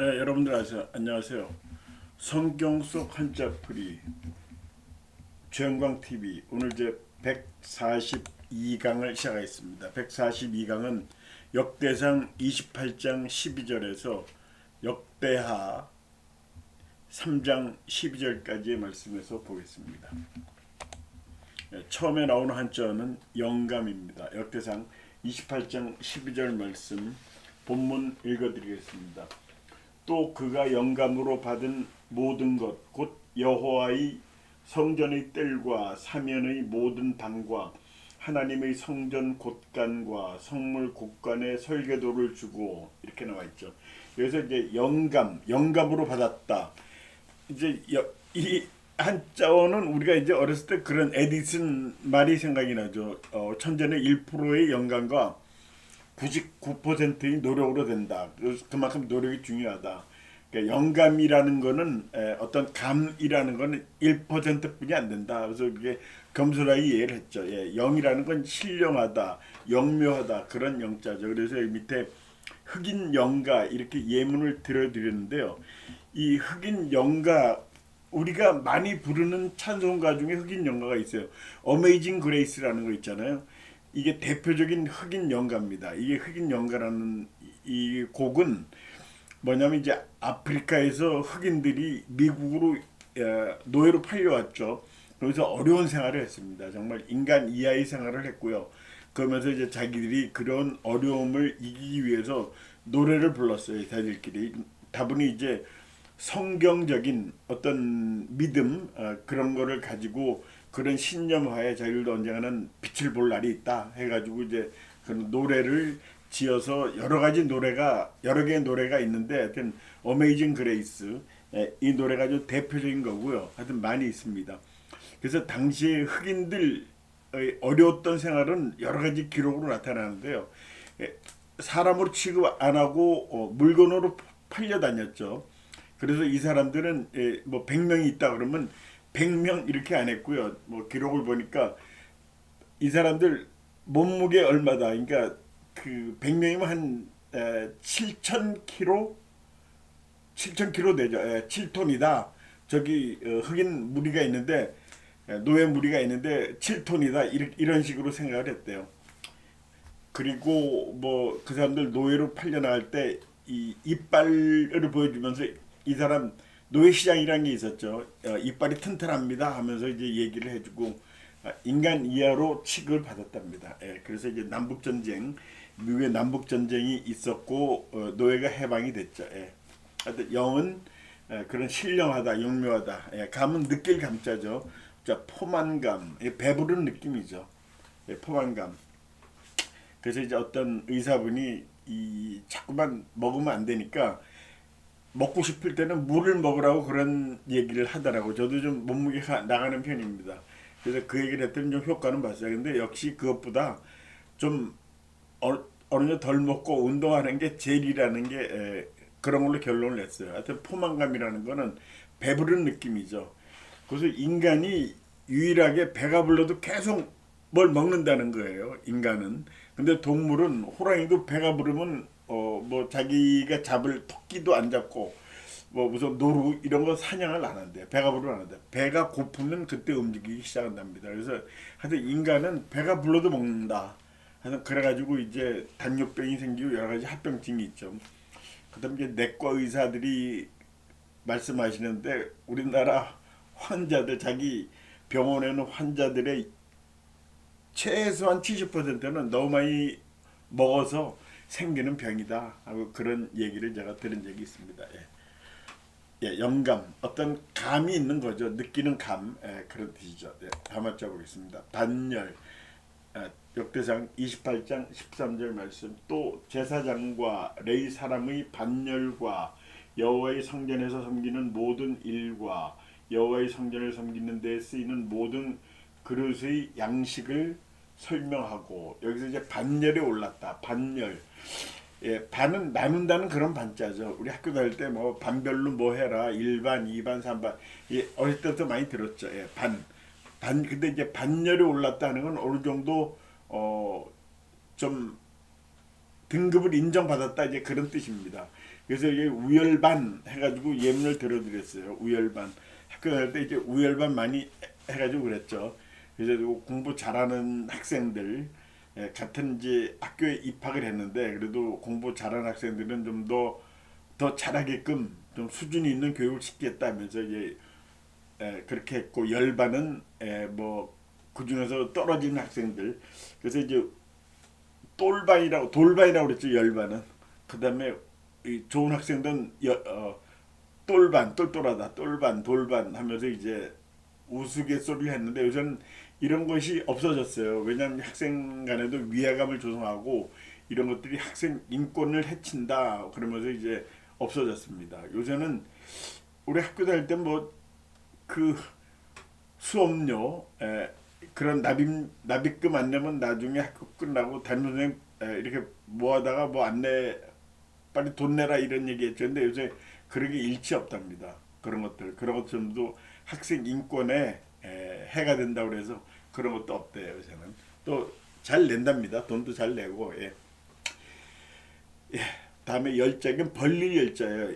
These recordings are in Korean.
네, 여러분들 안녕하세요. 성경 속 한자풀이 최영광TV 오늘 이제 142강을 시작하겠습니다. 142강은 역대상 28장 12절에서 역대하 3장 12절까지의 말씀에서 보겠습니다. 네, 처음에 나오는 한자는 영감입니다. 역대상 28장 12절 말씀 본문 읽어드리겠습니다. 또 그가 영감으로 받은 모든 것 곧 여호와의 성전의 뜰과 사면의 모든 방과 하나님의 성전 곳간과 성물 곳간에 설계도를 주고 이렇게 나와 있죠. 그래서 이제 영감으로 받았다. 이제 이 한자어는 우리가 이제 어렸을 때 그런 에디슨 말이 생각이 나죠. 천전의 1%의 영감과 99%의 노력으로 된다. 그만큼 노력이 중요하다. 그러니까 영감이라는 거는 어떤 감이라는 거는 1%뿐이 안 된다. 그래서 이게 겸손하게 이해를 했죠. 예, 영이라는 건 신령하다, 영묘하다 그런 영자죠. 그래서 여기 밑에 흑인 영가 이렇게 예문을 들어드렸는데요. 이 흑인 영가 우리가 많이 부르는 찬송가 중에 흑인 영가가 있어요. 어메이징 그레이스라는 거 있잖아요. 이게 대표적인 흑인 영가입니다. 이게 흑인 영가라는 이 곡은 뭐냐면 이제 아프리카에서 흑인들이 미국으로 노예로 팔려왔죠. 그래서 어려운 생활을 했습니다. 정말 인간 이하의 생활을 했고요. 그러면서 이제 자기들이 그런 어려움을 이기기 위해서 노래를 불렀어요. 자기들끼리. 다분히 이제 성경적인 어떤 믿음 그런 거를 가지고 그런 신념하에 자기들도 언젠가는 빛을 볼 날이 있다 해가지고 이제 그런 노래를 지어서 여러 개의 노래가 있는데 하여튼 어메이징 그레이스 이 노래가 좀 대표적인 거고요. 하여튼 많이 있습니다. 그래서 당시에 흑인들의 어려웠던 생활은 여러 가지 기록으로 나타나는데요. 사람으로 취급 안 하고 물건으로 팔려 다녔죠. 그래서 이 사람들은 뭐 100명이 있다 그러면 100명 이렇게 안 했고요. 뭐 기록을 보니까 이 사람들 몸무게 얼마다. 그러니까 그 100명이면 한 7,000kg 7,000kg 되죠. 7톤이다. 저기 흑인 무리가 있는데 노예 무리가 있는데 7톤이다. 이런 식으로 생각을 했대요. 그리고 뭐 그 사람들 노예로 팔려나갈 때 이 이빨을 보여주면서 이 사람 노예시장이라는 게 있었죠. 이빨이 튼튼합니다 하면서 이제 얘기를 해주고 인간 이하로 취급을 받았답니다. 그래서 이제 남북전쟁 미국의 남북전쟁이 있었고 노예가 해방이 됐죠. 하여튼 영은 그런 신령하다 영묘하다. 감은 느낄 감자죠. 자, 포만감 배부른 느낌이죠. 포만감. 그래서 이제 어떤 의사분이 이 자꾸만 먹으면 안 되니까 먹고 싶을 때는 물을 먹으라고 그런 얘기를 하더라고. 저도 좀 몸무게가 나가는 편입니다. 그래서 그 얘기를 했더니 좀 효과는 봤어요. 근데 역시 그것보다 좀 어느 정도 덜 먹고 운동하는 게 제일이라는 게 그런 걸로 결론을 냈어요. 하여튼 포만감이라는 거는 배부른 느낌이죠. 그래서 인간이 유일하게 배가 불러도 계속 뭘 먹는다는 거예요. 인간은. 근데 동물은 호랑이도 배가 부르면 뭐 자기가 잡을 토끼도 안 잡고 뭐 무슨 노루 이런 거 사냥을 안 한대. 배가 부르면 안 한대. 배가 고프면 그때 움직이기 시작한답니다. 그래서 하여튼 인간은 배가 불러도 먹는다. 하여튼 그래가지고 이제 당뇨병이 생기고 여러 가지 합병증이 있죠. 그다음 이제 내과 의사들이 말씀하시는데 우리나라 환자들 자기 병원에는 환자들의 최소한 70%는 너무 많이 먹어서 생기는 병이다 하고 그런 얘기를 제가 들은 적이 있습니다. 영감 어떤 감이 있는 거죠. 느끼는 감 그런 뜻이죠. 다음 한자 보겠습니다. 반열 역대상 28장 13절 말씀 또 제사장과 레위 사람의 반열과 여호와의 성전에서 섬기는 모든 일과 여호와의 성전을 섬기는 데 쓰이는 모든 그릇의 양식을 설명하고 여기서 이제 반열에 올랐다. 반열. 반은 나눈다는 그런 반자죠. 우리 학교 다닐 때 뭐 반별로 뭐 해라. 1반, 2반, 3반. 어릴 때부터 많이 들었죠. 근데 이제 반열에 올랐다는 건 어느 정도 좀 등급을 인정받았다 이제 그런 뜻입니다. 그래서 이게 우열반 해가지고 예문을 들어드렸어요. 우열반 학교 다닐 때 이제 우열반 많이 해가지고 그랬죠. 그래서 공부 잘하는 학생들 같은 이제 학교에 입학을 했는데 그래도 공부 잘하는 학생들은 좀 더 잘하게끔 좀 수준이 있는 교육을 시키겠다면서 이제 그렇게 했고 열반은 뭐그 중에서 떨어지는 학생들 그래서 이제 돌반이라고 그랬죠 열반은. 그다음에 이 좋은 학생들은 똘반 똘똘하다 똘반 돌반 하면서 이제 우스갯소리를 했는데 요새는 이런 것이 없어졌어요. 왜냐하면 학생 간에도 위화감을 조성하고 이런 것들이 학생 인권을 해친다 그러면서 이제 없어졌습니다. 요새는 우리 학교 다닐 때 뭐 그 수업료 그런 납입금 안 내면 나중에 학교 끝나고 담임선생님 이렇게 모아다가 뭐 안 내 빨리 돈 내라 이런 얘기했죠. 근데 요새 그런 게 일치 없답니다. 그런 것들도 학생 인권에 해가 된다고 그래서 그런 것도 없대요. 요새는 또 잘 낸답니다. 돈도 잘 내고 다음에 열자는 벌릴 열자예요.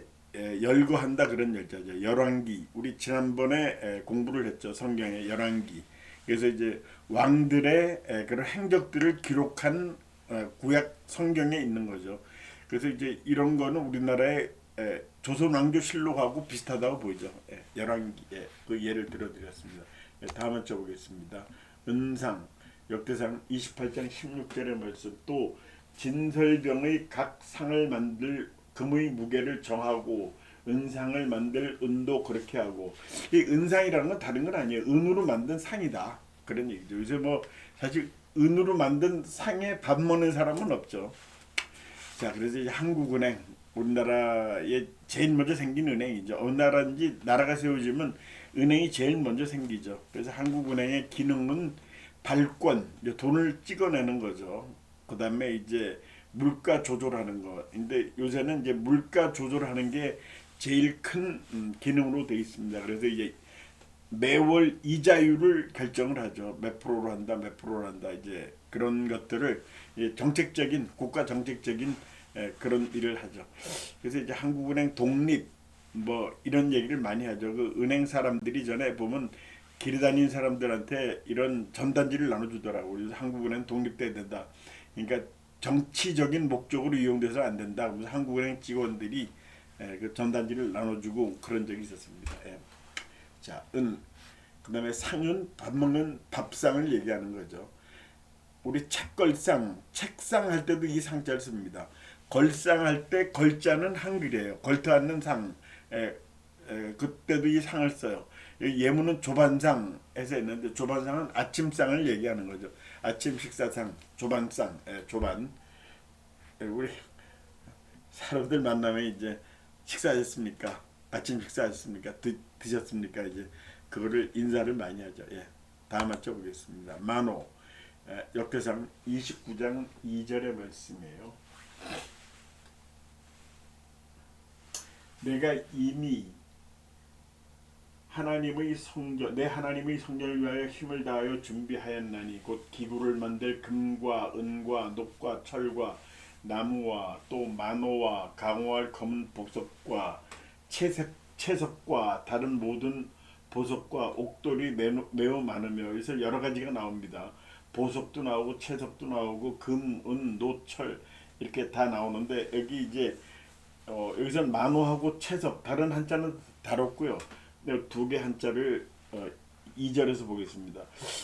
열거한다 그런 열자죠. 열왕기 우리 지난번에 공부를 했죠. 성경의 열왕기. 그래서 이제 왕들의 그런 행적들을 기록한 구약 성경에 있는 거죠. 그래서 이제 이런 거는 우리나라의 조선 왕조실록하고 비슷하다고 보이죠. 열왕기 그 예를 들어드렸습니다. 다음 한번 보겠습니다. 은상 역대상 28장 16절의 말씀 또 진설병의 각 상을 만들 금의 무게를 정하고 은상을 만들 은도 그렇게 하고 이 은상이라는 건 다른 건 아니에요. 은으로 만든 상이다 그런 얘기죠. 요새 뭐 사실 은으로 만든 상에 밥 먹는 사람은 없죠. 자 그래서 이제 한국은행 우리나라에 제일 먼저 생긴 은행이죠. 어느 나라인지 나라가 세워지면 은행이 제일 먼저 생기죠. 그래서 한국은행의 기능은 발권 돈을 찍어내는 거죠. 그 다음에 이제 물가 조절하는 거. 근데 요새는 이제 물가 조절하는 게 제일 큰 기능으로 되어 있습니다. 그래서 이제 매월 이자율을 결정을 하죠. 몇 프로로 한다, 몇 프로로 한다. 이제 그런 것들을 정책적인 국가 정책적인 그런 일을 하죠. 그래서 이제 한국은행 독립 뭐 이런 얘기를 많이 하죠. 그 은행 사람들이 전에 보면 길에 다니는 사람들한테 이런 전단지를 나눠주더라고. 그래서 한국은행 독립돼야 된다. 그러니까 정치적인 목적으로 이용돼서 안 된다. 그래서 한국은행 직원들이 그 전단지를 나눠주고 그런 적이 있었습니다. 자, 그다음에 상은 밥 먹는 밥상을 얘기하는 거죠. 우리 책걸상, 책상 할 때도 이 상자를 씁니다. 걸상 할 때 걸자는 한글이에요. 걸터 앉는 상. 그때도 이 상을 써요. 예문은 조반상에서 했는데 조반상은 아침상을 얘기하는 거죠. 아침 식사상, 조반상, 조반. 우리 사람들 만나면 이제 식사하셨습니까? 아침 식사하셨습니까? 드셨습니까? 이제 그거를 인사를 많이 하죠. 다음 맞춰 보겠습니다. 만호 역대상 29장 2절의 말씀이에요. 내가 이미 내 하나님의 성전을 위하여 힘을 다하여 준비하였나니 곧 기구를 만들 금과 은과 녹과 철과 나무와 또 만호와 강호할 검은 보석과 채석과 다른 모든 보석과 옥돌이 매우 많으며 여기서 여러 가지가 나옵니다. 보석도 나오고 채석도 나오고 금, 은, 노, 철 이렇게 다 나오는데 여기 이제 여기서 만호하고 채석 다른 한자는 다뤘고요. 두 개 한자를 2절에서 보겠습니다.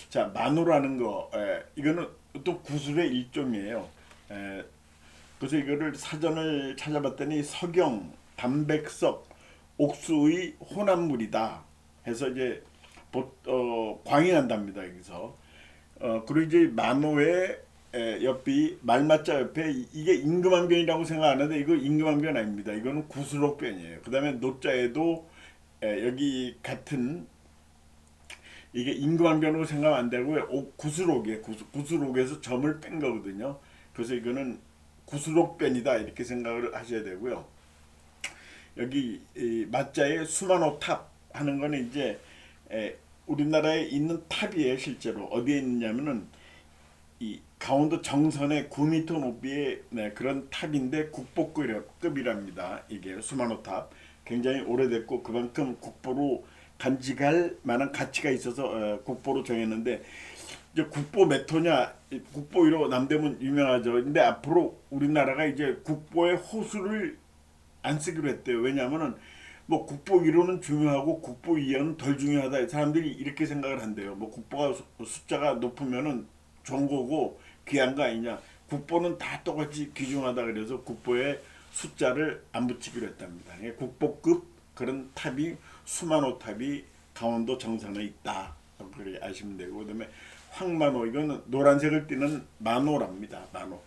자 만호라는 거 이거는 또 구술의 일종이에요. 그래서 이거를 사전을 찾아봤더니 석영, 담백석, 옥수의 혼합물이다 해서 이제 광이 난답니다. 여기서 그리고 이제 만호의 옆이 말맞자 옆에 이게 임금왕변이라고 생각하는데 이거 임금왕변 아닙니다. 이거는 구수록변이에요. 그 다음에 노자에도 여기 같은 이게 임금왕변으로 생각하면 안 되고요. 구수록이에요. 구수록에서 점을 뺀 거거든요. 그래서 이거는 구수록변이다 이렇게 생각을 하셔야 되고요. 여기 맞자에 수만호탑 하는 거는 이제 우리나라에 있는 탑이에요. 실제로 어디에 있느냐면은 이 강원도 정선의 9m 높이의 그런 탑인데 국보급이랍니다. 이게 수만호 탑. 굉장히 오래됐고 그만큼 국보로 간직할 만한 가치가 있어서 국보로 정했는데 이제 국보 몇 호냐? 국보 1호 남대문 유명하죠. 근데 앞으로 우리나라가 이제 국보의 호수를 안 쓰기로 했대요. 왜냐하면은 뭐 국보 1호는 중요하고 국보 2호는 덜 중요하다. 사람들이 이렇게 생각을 한대요. 뭐 국보가 숫자가 높으면은 좋은 거고 귀한 거 아니냐. 국보는 다 똑같이 귀중하다. 그래서 국보에 숫자를 안 붙이기로 했답니다. 국보급 그런 탑이 수만호 탑이 강원도 정선에 있다. 그렇게 아시면 되고 그다음에 황만호 이거는 노란색을 띠는 만호랍니다. 만호.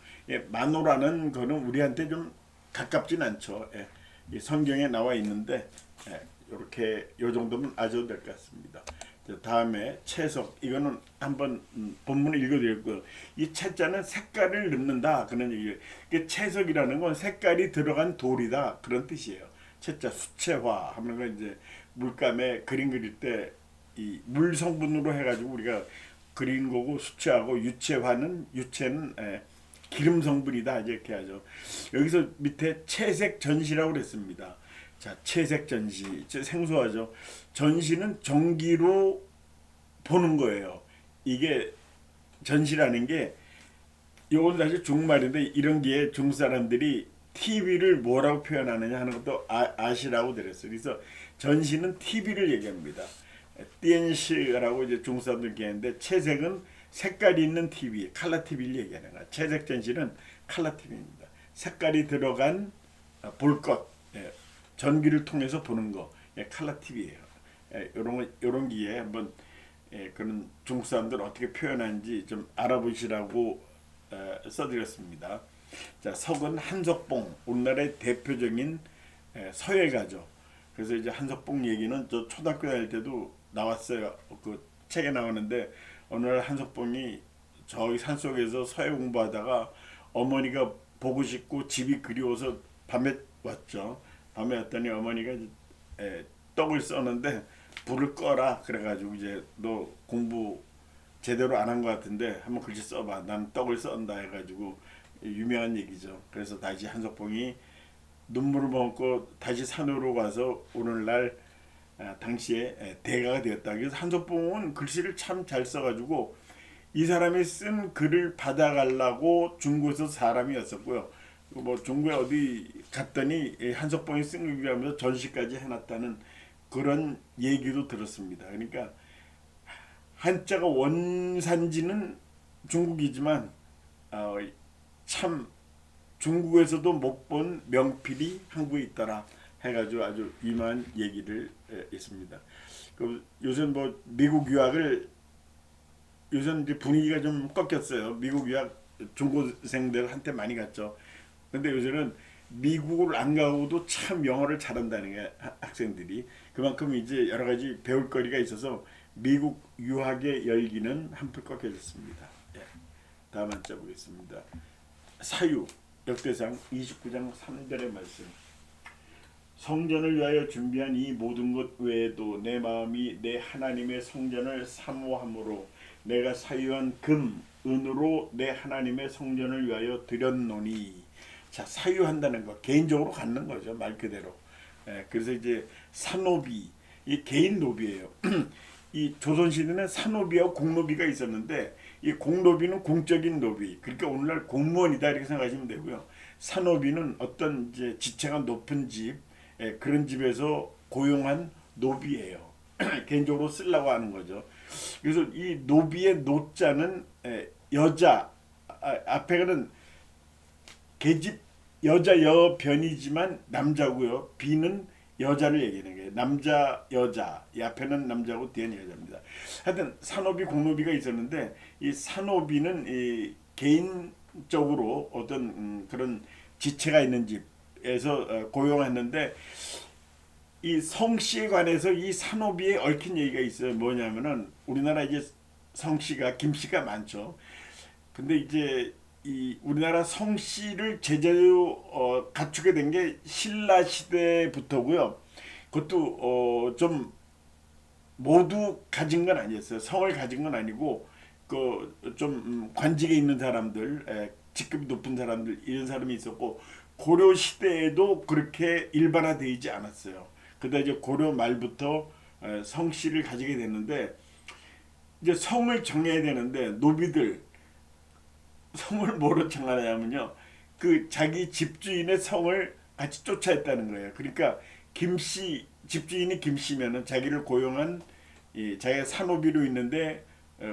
만호라는 거는 우리한테 좀 가깝진 않죠. 이 성경에 나와 있는데 이렇게 요 정도면 아셔도 될 것 같습니다. 다음에 채석 이거는 한번 본문을 읽어드렸고요. 이 채자는 색깔을 넣는다 그런 얘기예요. 채석이라는 건 색깔이 들어간 돌이다 그런 뜻이에요. 채자 수채화 하는 건 이제 물감에 그림 그릴 때 이 물 성분으로 해가지고 우리가 그린 거고 수채하고 유채화는 유채는 기름 성분이다 이렇게 하죠. 여기서 밑에 채색 전시라고 그랬습니다. 자, 채색 전시 생소하죠. 전시는 전기로 보는 거예요. 이게 전시라는 게 이건 사실 중말인데 이런 게 중국 사람들이 TV를 뭐라고 표현하느냐 하는 것도 아시라고 들었어요. 그래서 전시는 TV를 얘기합니다. 띠엔시라고 이제 중국 사람들 얘기하는데 채색은 색깔이 있는 TV, 칼라 TV를 얘기하는 거야. 채색 전시는 칼라 TV입니다. 색깔이 들어간 볼 것, 전기를 통해서 보는 거, 칼라 TV예요. 이런 기에 한번 그런 중국 사람들 어떻게 표현하는지 좀 알아보시라고 써드렸습니다. 자, 석은 한석봉, 우리나라의 대표적인 서예가죠. 그래서 이제 한석봉 얘기는 저 초등학교 다닐 때도 나왔어요. 그 책에 나오는데 어느 날 한석봉이 저기 산속에서 서예 공부하다가 어머니가 보고 싶고 집이 그리워서 밤에 왔죠. 밤에 왔더니 어머니가 떡을 써는데 불을 꺼라 그래가지고 이제 너 공부 제대로 안 한 것 같은데 한번 글씨 써봐. 난 떡을 썬다 해가지고 유명한 얘기죠. 그래서 다시 한석봉이 눈물을 머금고 다시 산으로 가서 오늘날 당시에 대가가 되었다. 그래서 한석봉은 글씨를 참 잘 써가지고 이 사람이 쓴 글을 받아가려고 중국에서 사람이었었고요. 뭐 중국에 어디 갔더니 한석봉이 쓴 글을 하면서 전시까지 해놨다는 그런 얘기도 들었습니다. 그러니까 한자가 원산지는 중국이지만 참 중국에서도 못 본 명필이 한국에 있더라 해가지고 아주 유명한 얘기를 있습니다. 요즘 뭐 미국 유학을 요즘 이제 분위기가 좀 꺾였어요. 미국 유학 중고생들한테 많이 갔죠. 근데 요새는 미국을 안 가고도 참 영어를 잘한다는 게 학생들이 그만큼 이제 여러 가지 배울 거리가 있어서 미국 유학의 열기는 한풀 꺾여졌습니다. 다음 한자 보겠습니다. 사유 역대상 29장 3절의 말씀. 성전을 위하여 준비한 이 모든 것 외에도 내 마음이 내 하나님의 성전을 사모함으로 내가 사유한 금, 은으로 내 하나님의 성전을 위하여 드렸노니. 자, 사유한다는 거 개인적으로 갖는 거죠. 말 그대로. 그래서 이제 산노비, 이 개인 노비예요. 이 조선시대는 산노비와 공노비가 있었는데 이 공노비는 공적인 노비, 그러니까 오늘날 공무원이다 이렇게 생각하시면 되고요. 산노비는 어떤 이제 지체가 높은 집, 그런 집에서 고용한 노비예요. 개인적으로 쓰려고 하는 거죠. 그래서 이 노비의 노자는 여자 앞에는 계집 여자 여변이지만 남자고요. 비는 여자를 얘기하는 거예요. 남자 여자 이 앞에는 남자고 뒤에는 여자입니다. 하여튼 산노비 공노비가 있었는데 이 산노비는 이 개인적으로 어떤 그런 지체가 있는 집에서 고용했는데 이 성씨에 관해서 이 산노비에 얽힌 얘기가 있어요. 뭐냐면은 우리나라 이제 성씨가 김씨가 많죠. 근데 이제 이 우리나라 성씨를 제대로 갖추게 된 게 신라 시대부터고요. 그것도 좀 모두 가진 건 아니었어요. 성을 가진 건 아니고 그 좀 관직에 있는 사람들, 직급이 높은 사람들 이런 사람이 있었고 고려 시대에도 그렇게 일반화되지 않았어요. 그다 이제 고려 말부터 성씨를 가지게 됐는데 이제 성을 정해야 되는데 노비들 성을 뭐로 정하냐면요. 그 자기 집주인의 성을 같이 쫓아했다는 거예요. 그러니까 김씨 집주인이 김씨면은 자기를 고용한 자기가 산호비로 있는데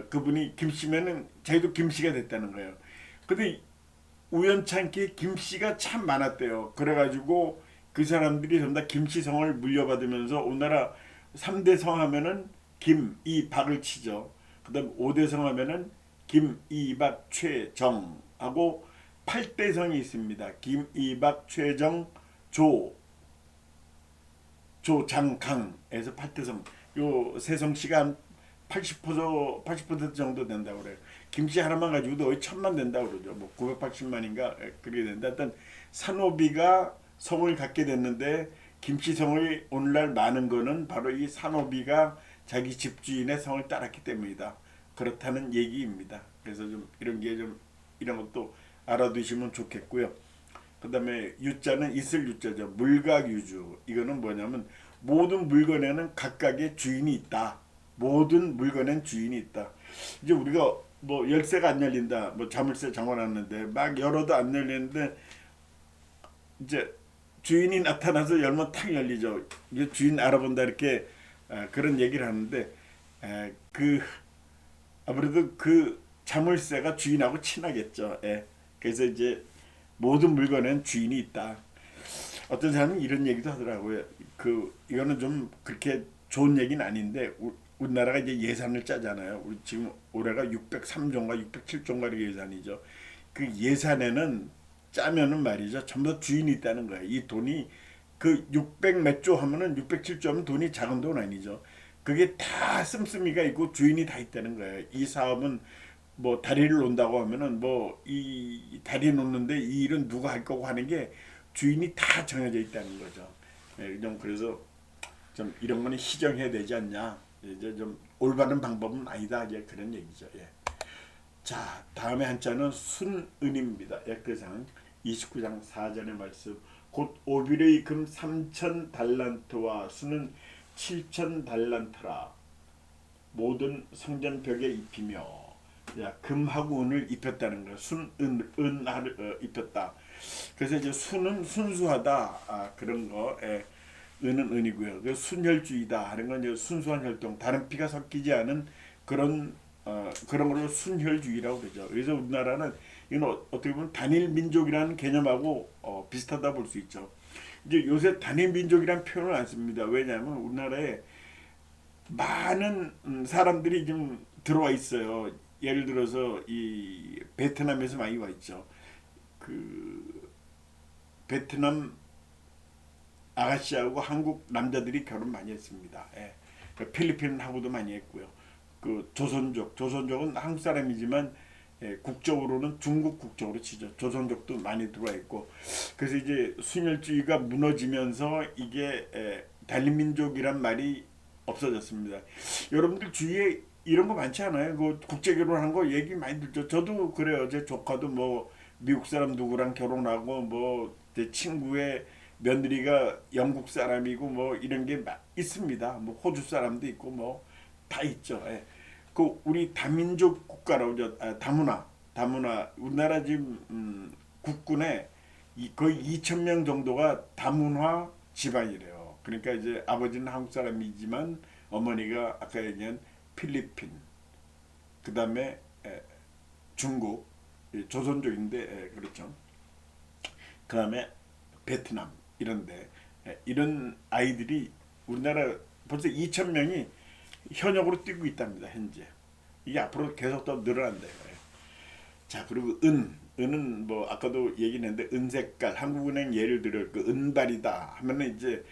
그분이 김씨면은 자기도 김씨가 됐다는 거예요. 근데 우연찮게 김씨가 참 많았대요. 그래가지고 그 사람들이 전부 다 김씨성을 물려받으면서 우리나라 3대 성 하면은 김, 이, 박을 치죠. 그다음 5대 성 하면은 김, 이, 박, 최, 정 하고 8대 성이 있습니다. 김, 이, 박, 최, 정, 조, 장, 강에서 8대 성. 요 세성씨가 한 80% 정도 된다고 그래요. 김씨 하나만 가지고도 거의 1000만 된다고 그러죠. 뭐 980만인가 그렇게 된다. 일단 산호비가 성을 갖게 됐는데 김씨성이 오늘날 많은 거는 바로 이 산호비가 자기 집주인의 성을 따랐기 때문이다. 그렇다는 얘기입니다. 그래서 좀 이런 게 좀 이런 것도 알아두시면 좋겠고요. 그다음에 유자는 있을 유자죠. 물각유주. 이거는 뭐냐면 모든 물건에는 각각의 주인이 있다. 모든 물건엔 주인이 있다. 이제 우리가 뭐 열쇠가 안 열린다. 뭐 자물쇠 잠궈놨는데 막 열어도 안 열리는데 이제 주인이 나타나서 열면 탁 열리죠. 이게 주인 알아본다 이렇게 그런 얘기를 하는데 그 아무래도 그 자물쇠가 주인하고 친하겠죠. 그래서 이제 모든 물건엔 주인이 있다. 어떤 사람은 이런 얘기도 하더라고요. 그 이거는 좀 그렇게 좋은 얘기는 아닌데 우리나라가 이제 예산을 짜잖아요. 우리 지금 올해가 603조인가 607조인가 이렇게 예산이죠. 그 예산에는 짜면은 말이죠. 전부 다 주인이 있다는 거예요. 이 돈이 그 600 몇 조 하면은 607조 하면 돈이 작은 돈 아니죠. 그게 다 씀씀이가 있고 주인이 다 있다는 거예요. 이 사업은 뭐 다리를 놓는다고 하면은 뭐 이 다리 놓는데 이 일은 누가 할 거고 하는 게 주인이 다 정해져 있다는 거죠. 좀 그래서 좀 이런 거는 희정해야 되지 않냐. 이제 좀 올바른 방법은 아니다. 이제 그런 얘기죠. 자, 다음에 한자는 순은입니다. 역대상 29장 4절의 말씀. 곧 오빌의 금 3천 달란트와 수는 7천 달란트라. 모든 성전벽에 입히며. 야, 금하고 은을 입혔다는 거야. 은을 입혔다. 그래서 이제 수는 순수하다. 그런 거. 은은 은이고요. 그 순혈주의다 하는 건 이제 순수한 혈통, 다른 피가 섞이지 않은 그런 그런 걸로 순혈주의라고 그러죠. 그래서 우리나라는 이건 어떻게 보면 단일 민족이라는 개념하고 비슷하다 볼 수 있죠. 이제 요새 단일 민족이라는 표현을 안 씁니다. 왜냐하면 우리나라에 많은 사람들이 좀 들어와 있어요. 예를 들어서 이 베트남에서 많이 와 있죠. 그 베트남 아가씨하고 한국 남자들이 결혼 많이 했습니다. 필리핀하고도 많이 했고요. 그 조선족은 한국 사람이지만 국적으로는 중국 국적으로 치죠. 조선족도 많이 들어와 있고, 그래서 이제 순혈주의가 무너지면서 이게 단일민족이란 말이 없어졌습니다. 여러분들 주위에 이런 거 많지 않아요? 그 국제 결혼한 거 얘기 많이 듣죠. 저도 그래요. 제 조카도 뭐 미국 사람 누구랑 결혼하고 뭐 제 친구의 며느리가 영국 사람이고 뭐 이런 게 있습니다. 뭐 호주 사람도 있고 뭐 다 있죠. 그 우리 다민족 국가라고 저 다문화 우리나라 지금 국군에 거의 2천 명 정도가 다문화 집안이래요. 그러니까 이제 아버지는 한국 사람이지만 어머니가 아까 얘기한 필리핀, 그 다음에 중국, 조선족인데 그렇죠. 그 다음에 베트남 이런데 이런 아이들이 우리나라 벌써 2천 명이 현역으로 뛰고 있답니다. 현재 이게 앞으로 계속 더 늘어난다 이거예요. 자, 그리고 은은 뭐 아까도 얘기했는데 은색깔, 한국은행 예를 들어 그 은발이다 하면은 이제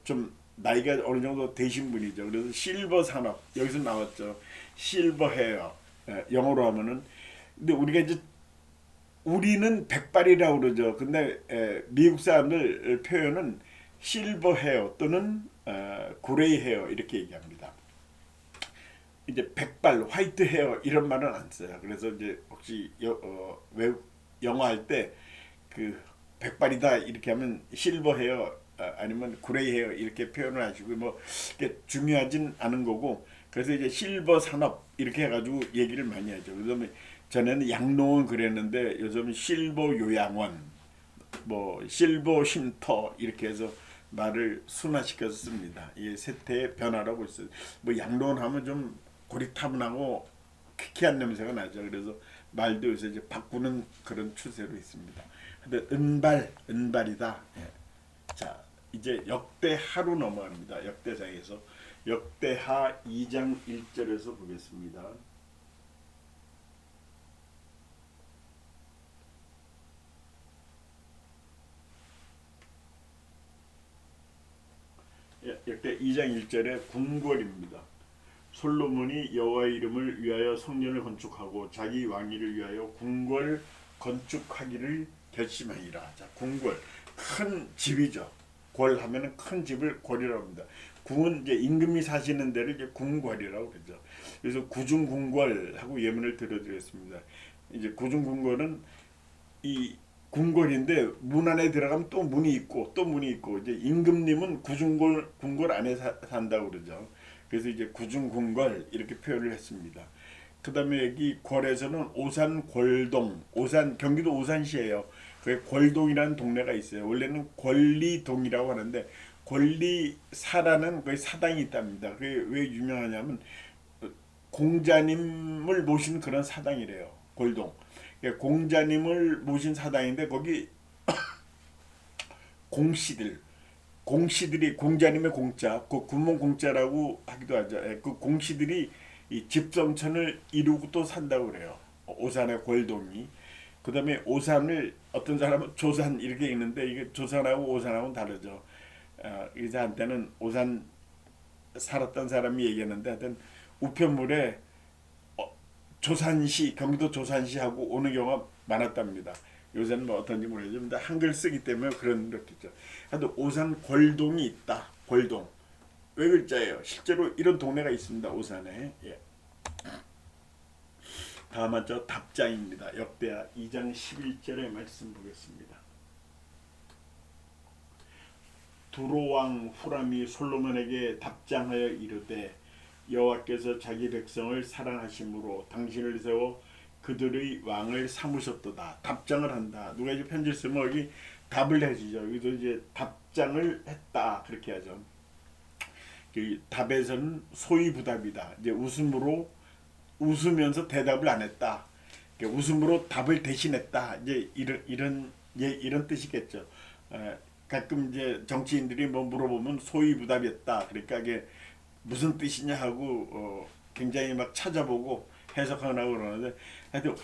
좀 나이가 어느 정도 되신 분이죠. 그래서 실버 산업 여기서 나왔죠. 실버 헤어 영어로 하면은. 근데 우리가 이제 우리는 백발이라고 그러죠. 근데 미국 사람들 표현은 실버 헤어 또는 그레이 헤어 이렇게 얘기합니다. 이제 백발 화이트 헤어 이런 말은 안 써요. 그래서 이제 혹시 영어 할 때 그 백발이다 이렇게 하면 실버 헤어 아니면 그레이 헤어 이렇게 표현을 하시고 뭐 이게 중요하진 않은 거고, 그래서 이제 실버 산업 이렇게 해가지고 얘기를 많이 하죠. 그래서 전에는 양로원 그랬는데 요즘은 실버 요양원, 뭐 실버 쉼터 이렇게 해서 말을 순화시켜서 씁니다. 이게 세태의 변화라고 있어요. 뭐 양로원 하면 좀 고리타분하고 퀴퀴한 냄새가 나죠. 그래서 말도 요새 이제 바꾸는 그런 추세로 있습니다. 근데 은발이다. 예. 자, 이제 역대하로 넘어갑니다. 역대상에서 역대하 2장 1절에서 보겠습니다. 역대 2장 1절에 궁궐입니다. 솔로몬이 여호와의 이름을 위하여 성전을 건축하고 자기 왕위를 위하여 궁궐 건축하기를 결심하니라. 자, 궁궐 큰 집이죠. 궐 하면은 큰 집을 궐이라고 합니다. 궁은 이제 임금이 사시는 데를 이제 궁궐이라고 그러죠. 그래서 구중궁궐하고 예문을 들어드렸습니다. 이제 구중궁궐은 이 궁궐인데 문 안에 들어가면 또 문이 있고 또 문이 있고, 이제 임금님은 궁궐 안에 산다고 그러죠. 그래서 이제 구중궁궐 이렇게 표현을 했습니다. 그다음에 여기 궐에서는 오산 골동, 오산 경기도 오산시예요. 그 골동이라는 동네가 있어요. 원래는 권리동이라고 하는데 권리사라는 그 사당이 있답니다. 그게 왜 유명하냐면 공자님을 모신 그런 사당이래요. 골동. 공자님을 모신 사당인데 거기 공씨들, 공씨들이 공자님의 공자, 그 군문 공자라고 하기도 하죠. 그 공씨들이 이 집성천을 이루고 또 산다고 그래요. 오산의 골동이. 그다음에 오산을 어떤 사람은 조산 이렇게 읽는데 이게 조산하고 오산하고는 다르죠. 이제한테는 오산 살았던 사람이 얘기했는데 하여튼 우편물에 조산시, 경기도 조산시하고 오는 경우가 많았답니다. 요새는 뭐 어떤지 모르겠지만 한글 쓰기 때문에 그런 그렇겠죠. 하여튼 오산 골동이 있다. 골동. 왜 글자예요? 실제로 이런 동네가 있습니다. 오산에. 예. 다음은 저 답장입니다. 역대하 2장 11절의 말씀 보겠습니다. 두로왕 후람이 솔로몬에게 답장하여 이르되 여호와께서 자기 백성을 사랑하심으로 당신을 세워 그들의 왕을 삼으셨도다. 답장을 한다. 누가 이제 편지를 쓰면 여기 답을 해주죠. 여기도 이제 답장을 했다 그렇게 하죠. 그 답에서는 소위부답이다. 이제 웃으면서 대답을 안 했다. 웃음으로 답을 대신했다. 이제 이런 뜻이겠죠. 가끔 이제 정치인들이 뭐 물어보면 소위부답이었다. 그러니까 이게 무슨 뜻이냐 하고 굉장히 막 찾아보고 해석하고 그러는데 하여튼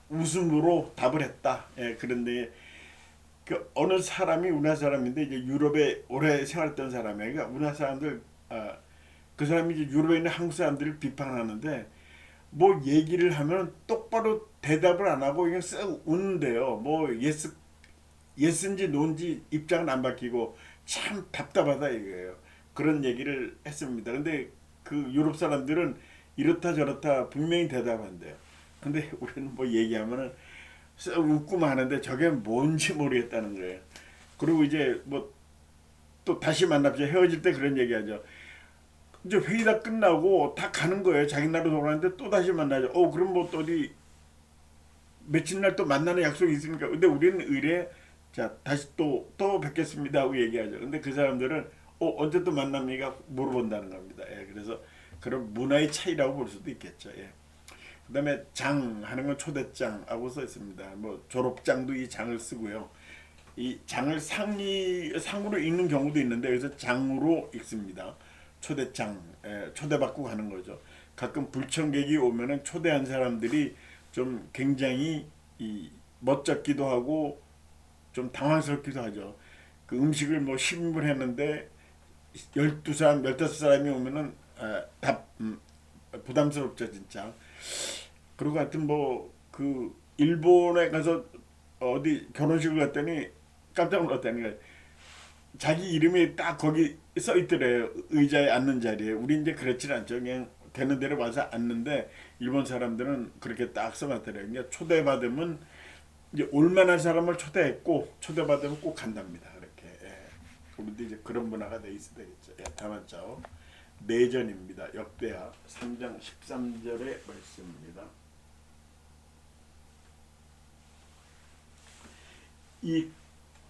웃음으로 답을 했다. 예, 그런데 그 어느 사람이 우리나라 사람인데 이제 유럽에 오래 생활했던 사람이에요. 그러니까 우리나라 사람들 그 사람이 이제 유럽에 있는 한국 사람들을 비판하는데 뭐 얘기를 하면 똑바로 대답을 안 하고 그냥 쓱 웃는데요. 뭐 예스인지 노인지 입장은 안 바뀌고 참 답답하다 이거예요. 그런 얘기를 했습니다. 근데 그 유럽 사람들은 이렇다 저렇다 분명히 대답한대요. 근데 우리는 뭐 얘기하면은 쓱 웃고만 하는데 저게 뭔지 모르겠다는 거예요. 그리고 이제 뭐 또 다시 만납시다. 헤어질 때 그런 얘기하죠. 이제 회의 다 끝나고 다 가는 거예요. 자기 나라로 돌아가는데 또 다시 만나죠. 그럼 뭐 또 어디 며칠 날 또 만나는 약속이 있습니까? 근데 우리는 의뢰 자 다시 또 뵙겠습니다 하고 얘기하죠. 근데 그 사람들은 언제 또 만납니까? 물어본다는 겁니다. 예, 그래서 그런 문화의 차이라고 볼 수도 있겠죠. 예. 그다음에 장 하는 건 초대장하고 써 있습니다. 뭐 졸업장도 이 장을 쓰고요. 이 장을 상으로 읽는 경우도 있는데 여기서 장으로 읽습니다. 초대장, 초대받고 가는 거죠. 가끔 불청객이 오면은 초대한 사람들이 좀 굉장히 멋쩍기도 하고 좀 당황스럽기도 하죠. 그 음식을 뭐 10인분 했는데 12사람, 15사람이 오면은 부담스럽죠, 진짜. 그리고 하여튼 뭐 그 일본에 가서 어디 결혼식을 갔더니 깜짝 놀랐다는 거예요. 자기 이름이 딱 거기 써 있더래요. 의자에 앉는 자리에. 우리 이제 그렇진 않죠. 그냥 되는 대로 와서 앉는데 일본 사람들은 그렇게 딱 써놨더래요. 그러니까 초대받으면 이제 올만한 사람을 초대했고 초대받으면 꼭 간답니다. 그렇게. 예. 우리도 이제 그런 문화가 돼 있어야 되겠죠. 예, 다음죠. 내전입니다. 역대하 3장 13절의 말씀입니다. 이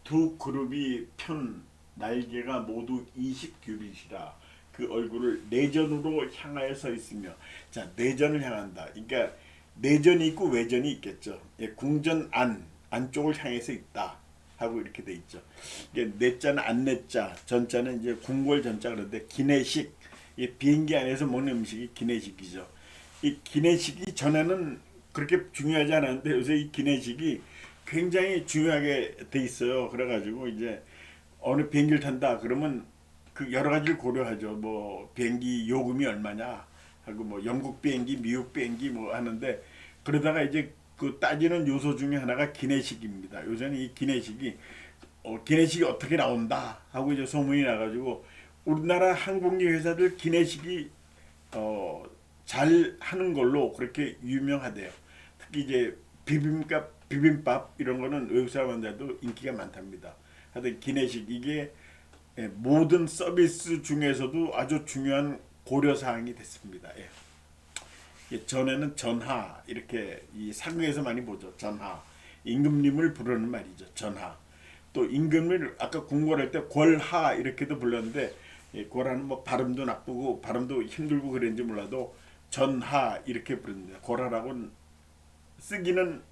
두 그룹이 편 날개가 모두 20규빗이라 그 얼굴을 내전으로 향하여 서 있으며, 자, 내전을 향한다. 그러니까 내전이 있고 외전이 있겠죠. 예, 궁전 안쪽을 향해서 있다 하고 이렇게 돼 있죠. 이게 내자는 안내자, 전자는 이제 궁궐 전자. 그런데 기내식, 이 비행기 안에서 먹는 음식이 기내식이죠. 이 기내식이 전에는 그렇게 중요하지 않았는데 요새 이 기내식이 굉장히 중요하게 돼 있어요. 그래가지고 이제 어느 비행기를 탄다 그러면 그 여러 가지를 고려하죠. 뭐 비행기 요금이 얼마냐 하고 뭐 영국 비행기, 미국 비행기 뭐 하는데, 그러다가 이제 그 따지는 요소 중에 하나가 기내식입니다. 요새는 이 기내식이 기내식이 어떻게 나온다 하고 이제 소문이 나가지고 우리나라 항공기 회사들 기내식이 잘 하는 걸로 그렇게 유명하대요. 특히 이제 비빔밥 이런 거는 외국 사람들도 인기가 많답니다. 하여튼 기내식 이게 모든 서비스 중에서도 아주 중요한 고려 사항이 됐습니다. 예. 전에는 전하 이렇게 이 사극에서 많이 보죠. 전하, 임금님을 부르는 말이죠. 전하. 또 임금을 아까 궁궐할 때 권하 이렇게도 불렀는데, 고라는 뭐 발음도 나쁘고 발음도 힘들고 그랬는지 몰라도 전하 이렇게 부릅니다. 고라라고는 쓰기는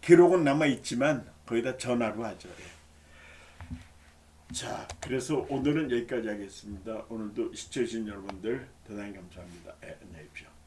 기록은 남아 있지만 거의 다 전하로 하죠. 자, 그래서 오늘은 여기까지 하겠습니다. 오늘도 시청해주신 여러분들 대단히 감사합니다. 안녕히 계십시오.